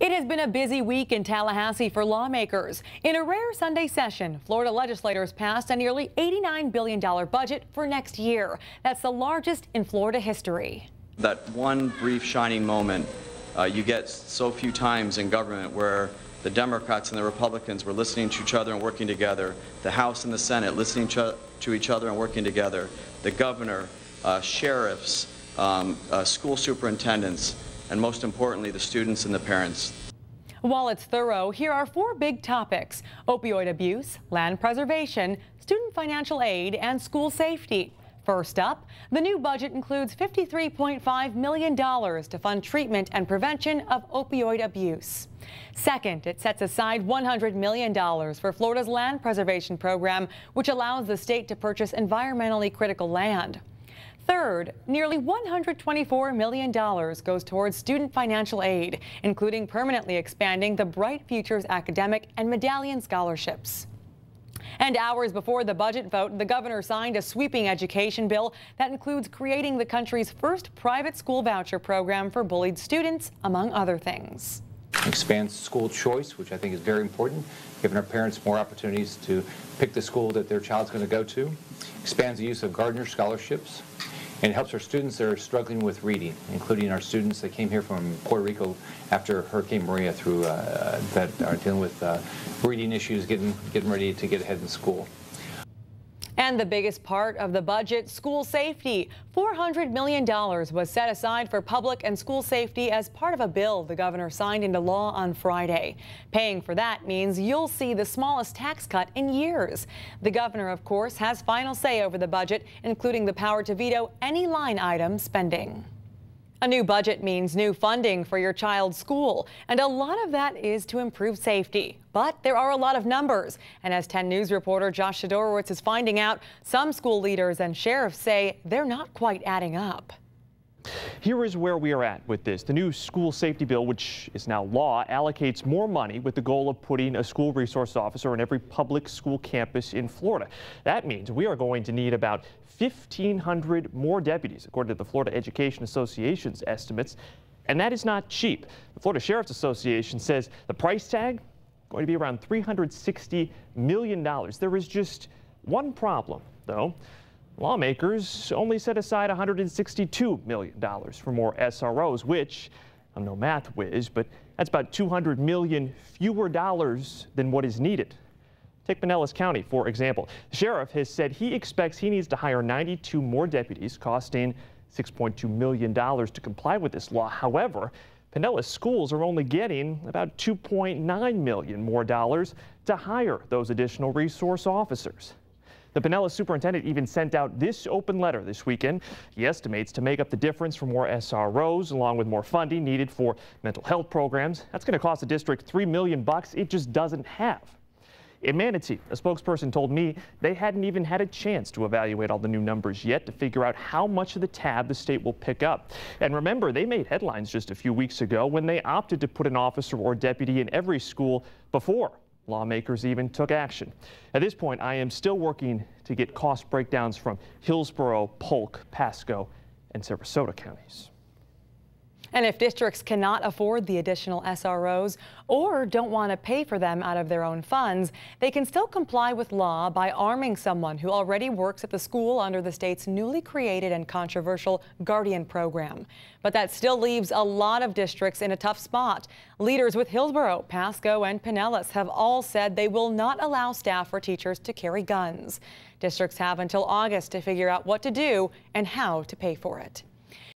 It has been a busy week in Tallahassee for lawmakers. In a rare Sunday session, Florida legislators passed a nearly $89 billion budget for next year. That's the largest in Florida history. That one brief shining moment you get so few times in government, where the Democrats and the Republicans were listening to each other and working together, the House and the Senate listening to each other and working together, the governor, sheriffs, school superintendents, and most importantly, the students and the parents. While it's thorough, here are four big topics: opioid abuse, land preservation, student financial aid, and school safety. First up, the new budget includes $53.5 million to fund treatment and prevention of opioid abuse. Second, it sets aside $100 million for Florida's land preservation program, which allows the state to purchase environmentally critical land. Third, nearly $124 million goes towards student financial aid, including permanently expanding the Bright Futures academic and medallion scholarships. And hours before the budget vote, the governor signed a sweeping education bill that includes creating the country's first private school voucher program for bullied students, among other things. Expands school choice, which I think is very important, giving our parents more opportunities to pick the school that their child's going to go to. Expands the use of Gardner scholarships. And it helps our students that are struggling with reading, including our students that came here from Puerto Rico after Hurricane Maria that are dealing with reading issues, getting ready to get ahead in school. And the biggest part of the budget, school safety. $400 million was set aside for public and school safety as part of a bill the governor signed into law on Friday. Paying for that means you'll see the smallest tax cut in years. The governor, of course, has final say over the budget, including the power to veto any line item spending. A new budget means new funding for your child's school, and a lot of that is to improve safety. But there are a lot of numbers, and as 10 News reporter Josh Sidorowitz is finding out, some school leaders and sheriffs say they're not quite adding up. Here is where we are at with this. The new school safety bill, which is now law, allocates more money with the goal of putting a school resource officer on every public school campus in Florida. That means we are going to need about 1,500 more deputies, according to the Florida Education Association's estimates. And that is not cheap. The Florida Sheriff's Association says the price tag going to be around $360 million. There is just one problem, though. Lawmakers only set aside $162 million for more SROs, which, I'm no math whiz, but that's about $200 million fewer dollars than what is needed. Take Pinellas County, for example. The sheriff has said he expects he needs to hire 92 more deputies, costing $6.2 million to comply with this law. However, Pinellas schools are only getting about $2.9 million more dollars to hire those additional resource officers. The Pinellas superintendent even sent out this open letter this weekend. He estimates to make up the difference for more SROs, along with more funding needed for mental health programs. That's going to cost the district $3 million it just doesn't have. In Manatee, a spokesperson told me they hadn't even had a chance to evaluate all the new numbers yet to figure out how much of the tab the state will pick up. And remember, they made headlines just a few weeks ago when they opted to put an officer or deputy in every school before lawmakers even took action. At this point, I am still working to get cost breakdowns from Hillsborough, Polk, Pasco, and Sarasota counties. And if districts cannot afford the additional SROs or don't want to pay for them out of their own funds, they can still comply with law by arming someone who already works at the school under the state's newly created and controversial Guardian program. But that still leaves a lot of districts in a tough spot. Leaders with Hillsborough, Pasco, and Pinellas have all said they will not allow staff or teachers to carry guns. Districts have until August to figure out what to do and how to pay for it.